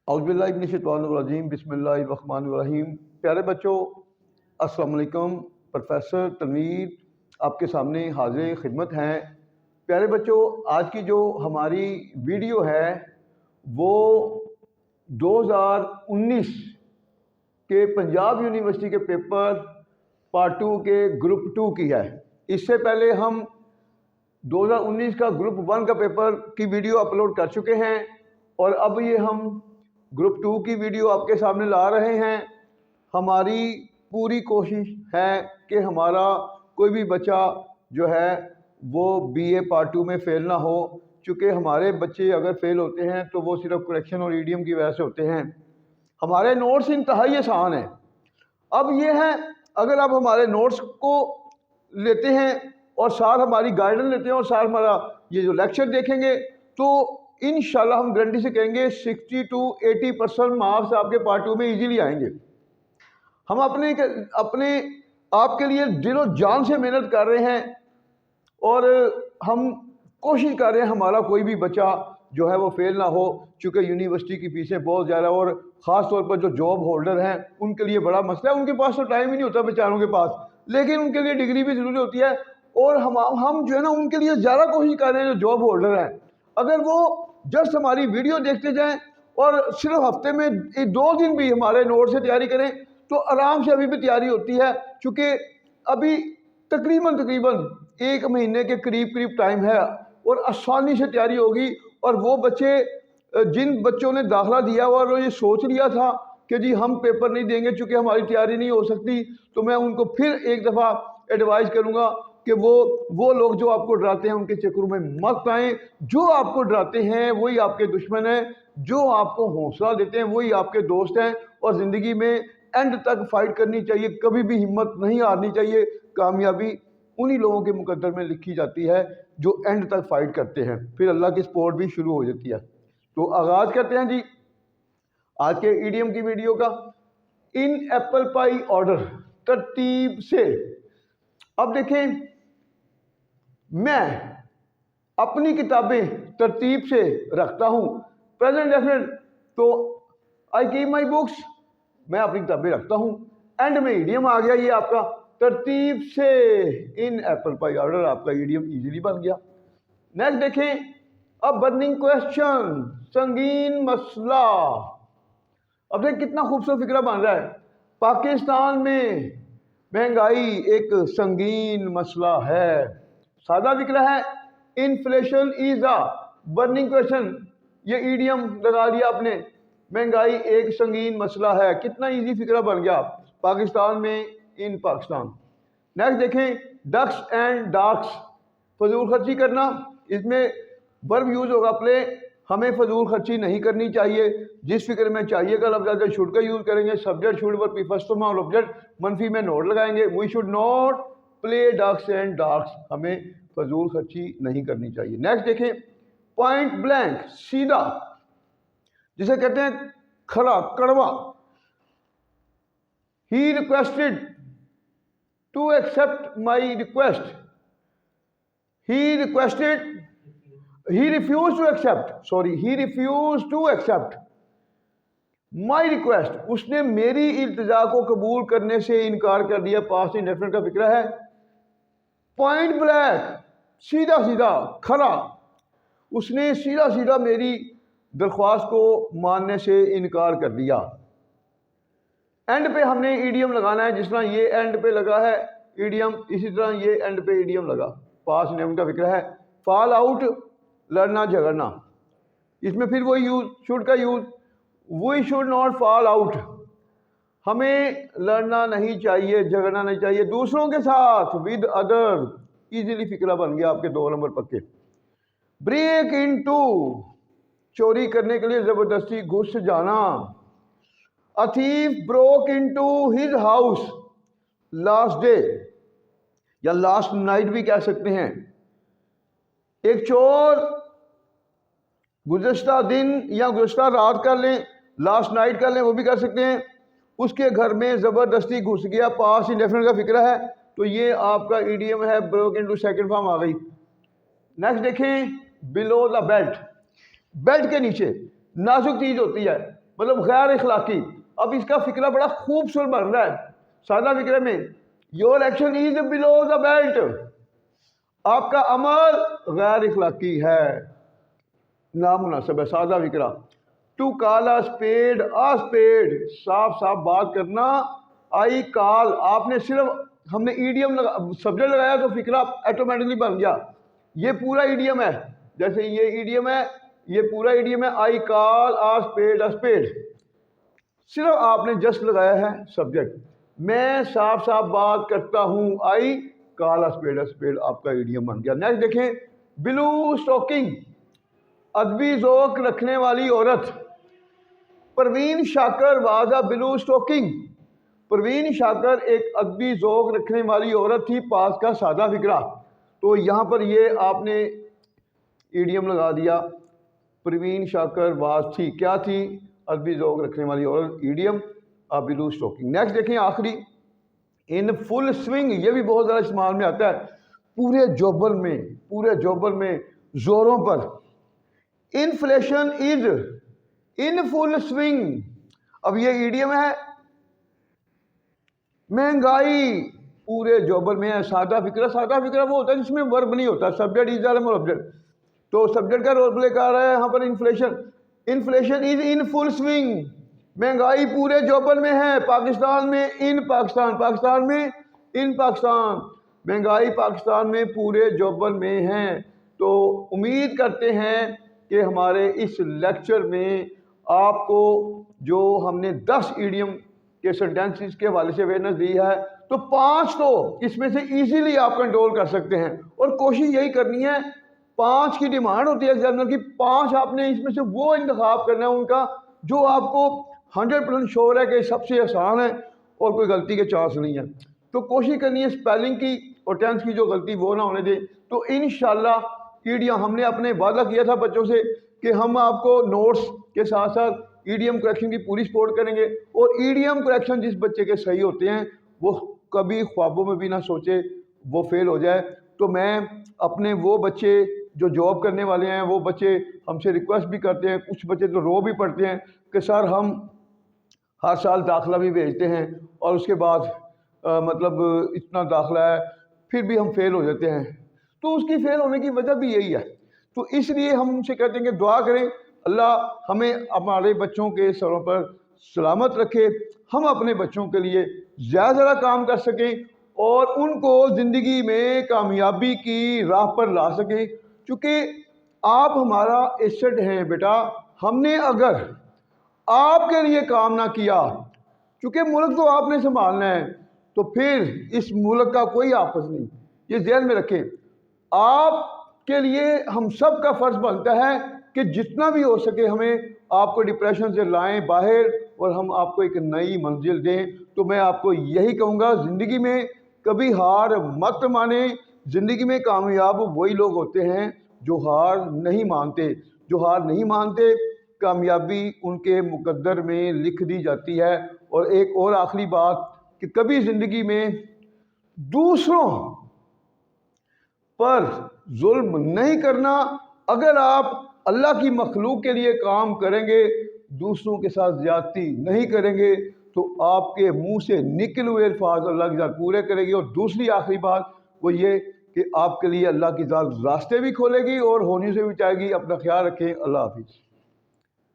औज़ुबिल्लाहिमिनश्शैतानिर्रजीम बिस्मिल्लाहिर्रहमानिर्रहीम। प्यारे बच्चों, अस्सलाम वालेकुम। प्रोफेसर तनवीर आपके सामने हाज़िर खिदमत हैं। प्यारे बच्चों, आज की जो हमारी वीडियो है वो 2019 के पंजाब यूनिवर्सिटी के पेपर पार्ट 2 के ग्रुप 2 की है। इससे पहले हम 2019 का ग्रुप 1 का पेपर की वीडियो अपलोड कर चुके हैं और अब ये हम ग्रुप 2 की वीडियो आपके सामने ला रहे हैं। हमारी पूरी कोशिश है कि हमारा कोई भी बच्चा जो है वो बीए पार्ट 2 में फ़ेल ना हो, चूँकि हमारे बच्चे अगर फ़ेल होते हैं तो वो सिर्फ करेक्शन और ईडीएम की वजह से होते हैं। हमारे नोट्स इंतहाई आसान हैं। अब ये है, अगर आप हमारे नोट्स को लेते हैं और साथ हमारी गाइडेंस लेते हैं और साथ हमारा ये जो लेक्चर देखेंगे तो इंशाल्लाह हम गारंटी से कहेंगे 60 to 80% मार्क्स आपके पार्ट 2 में इजीली आएंगे। हम अपने आपके लिए दिलो जान से मेहनत कर रहे हैं और हम कोशिश कर रहे हैं हमारा कोई भी बच्चा जो है वो फेल ना हो, चूँकि यूनिवर्सिटी की फीसें बहुत ज़्यादा और ख़ास तौर पर जो जॉब होल्डर हैं उनके लिए बड़ा मसला है। उनके पास तो टाइम ही नहीं होता बेचारों के पास, लेकिन उनके लिए डिग्री भी ज़रूरी होती है और हम जो है ना उनके लिए ज़्यादा कोशिश कर रहे हैं जो जॉब होल्डर हैं। अगर वो जस्ट हमारी वीडियो देखते जाएं और सिर्फ हफ्ते में 2 दिन भी हमारे नोट से तैयारी करें तो आराम से अभी भी तैयारी होती है, क्योंकि अभी तकरीबन 1 महीने के करीब टाइम है और आसानी से तैयारी होगी। और वो बच्चे जिन बच्चों ने दाखिला दिया हुआ और ये सोच लिया था कि जी हम पेपर नहीं देंगे चूँकि हमारी तैयारी नहीं हो सकती, तो मैं उनको फिर एक दफ़ा एडवाइस करूँगा कि वो लोग जो आपको डराते हैं उनके चक्करों में मत आएँ। जो आपको डराते हैं वही आपके दुश्मन हैं, जो आपको हौसला देते हैं वही आपके दोस्त हैं। और ज़िंदगी में एंड तक फाइट करनी चाहिए, कभी भी हिम्मत नहीं हारनी चाहिए। कामयाबी उन्हीं लोगों के मुकद्दर में लिखी जाती है जो एंड तक फाइट करते हैं, फिर अल्लाह की सपोर्ट भी शुरू हो जाती है। तो आगाज़ करते हैं जी आज के ईडीएम की वीडियो का। इन एप्पल पाई ऑर्डर, तरतीब से। अब देखें, मैं अपनी किताबें तरतीब से रखता हूँ। प्रेजेंट डेफिनेट, तो आई कीप माई बुक्स, मैं अपनी किताबें रखता हूँ। एंड में ईडीएम आ गया, ये आपका तरतीब से। इन एप्पल पाई ऑर्डर आपका ईडीएम इजीली बन गया। नेक्स्ट देखें, अब बर्निंग क्वेश्चन, संगीन मसला। अब देखें कितना खूबसूरत फिक्रा बन रहा है। पाकिस्तान में महंगाई एक संगीन मसला है। सादा फिक्रा है, inflation is a burning question. ये ईडीएम लगा दिया आपने, महंगाई एक संगीन मसला है। कितना इजी फिक्रा बन गया पाकिस्तान में, इन पाकिस्तान। नेक्स्ट देखें, डक्स एंड डार्क्स, फजूल खर्ची करना। इसमें वर्ब यूज होगा प्ले। हमें फजूल खर्ची नहीं करनी चाहिए। जिस फिक्र में चाहिए का लफ्ज़ आकर शुड का यूज़ करेंगे। Subject should verb first form और ऑब्जेक्ट मनफी में नोट लगाएंगे। We should not play ducks and drakes, हमें फजूल खर्ची नहीं करनी चाहिए। नेक्स्ट देखें, पॉइंट ब्लैंक, सीधा, जिसे कहते हैं खरा कड़वा। He requested to accept my request, he refused to accept my request, उसने मेरी इल्तिजा को कबूल करने से इनकार कर दिया। पास्ट इंडेफिनिट का फिक्रा है। पॉइंट ब्लैंक, सीधा सीधा खरा, उसने सीधा सीधा मेरी दरख्वास्त को मानने से इनकार कर दिया। एंड पे हमने ईडीएम लगाना है, जिस तरह ये एंड पे लगा है ईडीएम, इसी तरह ये एंड पे ईडीएम लगा। पास्ट इंडेफिनिट का फिक्रा है। फॉल आउट, लड़ना झगड़ना। इसमें फिर वही यूज, शुड का use. We should not fall out, हमें लड़ना नहीं चाहिए, झगड़ना नहीं चाहिए दूसरों के साथ। विद अदर, इजीली फिक्रा बन गया आपके 2 नंबर पक्के। ब्रेक इनटू, चोरी करने के लिए जबरदस्ती घुस जाना। A thief broke into his house last day, या लास्ट नाइट भी कह सकते हैं। एक चोर गुज़श्ता दिन या गुज़श्ता रात कर लें, लास्ट नाइट कर लें, वो भी कर सकते हैं। उसके घर में ज़बरदस्ती घुस गया, पास इंडेफिनिट का फिक्रा है, तो ये आपका ईडीएम है। ब्रोक इनटू सेकंड फॉर्म आ गई। नेक्स्ट देखें, बिलो द बेल्ट, बेल्ट के नीचे नाजुक चीज़ होती है, मतलब गैर इखलाकी। अब इसका फिक्रा बड़ा खूबसूरत बन रहा है सादा फिक्रे में, your action is below the belt, आपका अमल गैर इखलाकी है, नामुनासिब है, सादा फिक्रा। टू कॉल अ स्पेड, साफ साफ बात करना। आई कॉल, आपने सिर्फ हमने ईडीएम सब्जेक्ट लगाया तो फिक्रा ऑटोमेटिकली बन गया। ये पूरा ईडीएम है, जैसे ये ईडीएम है, ये पूरा ईडीएम है। आई कॉल अ स्पेड, सिर्फ आपने जस्ट लगाया है सब्जेक्ट। मैं साफ साफ बात करता हूं, आई कॉल अ स्पेड, आपका ईडीएम बन गया। नेक्स्ट देखें, ब्लू स्टॉकिंग, अदबी ज़ौक़ रखने वाली औरत। Parveen Shakir was a blue stocking, Parveen Shakir एक अदबी ज़ौक़ रखने वाली औरत थी, पास का सादा फिक्रा। तो यहाँ पर ये आपने ईडीएम लगा दिया, परवीन शाकर वाज थी, क्या थी, अदबी ज़ौक़ रखने वाली औरत, ईडीएम अ ब्लू स्टॉकिंग। नेक्स्ट देखें आखिरी, इन फुल स्विंग, ये भी बहुत ज़्यादा इस्तेमाल में आता है, पूरे जोबर में ज़ोरों पर। Inflation is in full swing, अब ये ईडीएम है। महंगाई पूरे जोबर में है। सादा फिक्रा वो होता है जिसमें वर्ब नहीं होता, सब्जेक्ट इज और ऑब्जेक्ट, तो सब्जेक्ट का रोल प्ले कर रहा है यहाँ पर inflation is in full swing, महंगाई पूरे जोबर में है। पाकिस्तान में, इन पाकिस्तान में, इन पाकिस्तान, महंगाई पाकिस्तान में पूरे जोबर में है। तो उम्मीद करते हैं कि हमारे इस लेक्चर में आपको जो हमने 10 ईडियम के सेंटेंसेस के हवाले से अवेयरनेस दी है, तो 5 तो इसमें से इजीली आप कंट्रोल कर सकते हैं। और कोशिश यही करनी है, 5 की डिमांड होती है एग्जामिनर की, 5 आपने इसमें से वो इंतखाब करना है उनका जो आपको 100% श्योर है कि सबसे आसान है और कोई गलती के चांस नहीं है। तो कोशिश करनी है स्पेलिंग की और टेंस की जो गलती वो ना होने दें। तो इंशाल्लाह ईडियम, हमने अपने वादा किया था बच्चों से कि हम आपको नोट्स के साथ साथ ईडीएम करेक्शन की पूरी सपोर्ट करेंगे। और ईडीएम करेक्शन जिस बच्चे के सही होते हैं वो कभी ख्वाबों में भी ना सोचे वो फेल हो जाए। तो मैं अपने वो बच्चे जो जॉब करने वाले हैं, वो बच्चे हमसे रिक्वेस्ट भी करते हैं, कुछ बच्चे तो रो भी पड़ते हैं कि सर हम हर साल दाखिला भी भेजते हैं और उसके बाद मतलब इतना दाखिला है फिर भी हम फेल हो जाते हैं। तो उसकी फेल होने की वजह भी यही है। तो इसलिए हम उनसे कहते हैं कि दुआ करें अल्लाह हमें हमारे बच्चों के सरों पर सलामत रखे, हम अपने बच्चों के लिए ज़्यादा काम कर सकें और उनको ज़िंदगी में कामयाबी की राह पर ला सकें। क्योंकि आप हमारा एसेट हैं बेटा, हमने अगर आपके लिए काम ना किया, क्योंकि मुल्क तो आपने संभालना है, तो फिर इस मुल्क का कोई आपस नहीं, ये ध्यान में रखें। आपके लिए हम सब का फ़र्ज़ बनता है कि जितना भी हो सके हमें आपको डिप्रेशन से लाएं बाहर और हम आपको एक नई मंजिल दें। तो मैं आपको यही कहूँगा, ज़िंदगी में कभी हार मत माने। ज़िंदगी में कामयाब वही लोग होते हैं जो हार नहीं मानते, कामयाबी उनके मुकद्दर में लिख दी जाती है। और एक और आखिरी बात कि कभी ज़िंदगी में दूसरों पर जुल्म नहीं करना। अगर आप अल्लाह की मखलूक के लिए काम करेंगे, दूसरों के साथ ज्यादती नहीं करेंगे, तो आपके मुंह से निकले हुए अल्फाज अल्लाह की ज़ात पूरे करेगी। और दूसरी आखिरी बात वो ये कि आपके लिए अल्लाह की ज़ात रास्ते भी खोलेगी और होने से भी बचाएगी। अपना ख्याल रखें। अल्लाह हाफिज़।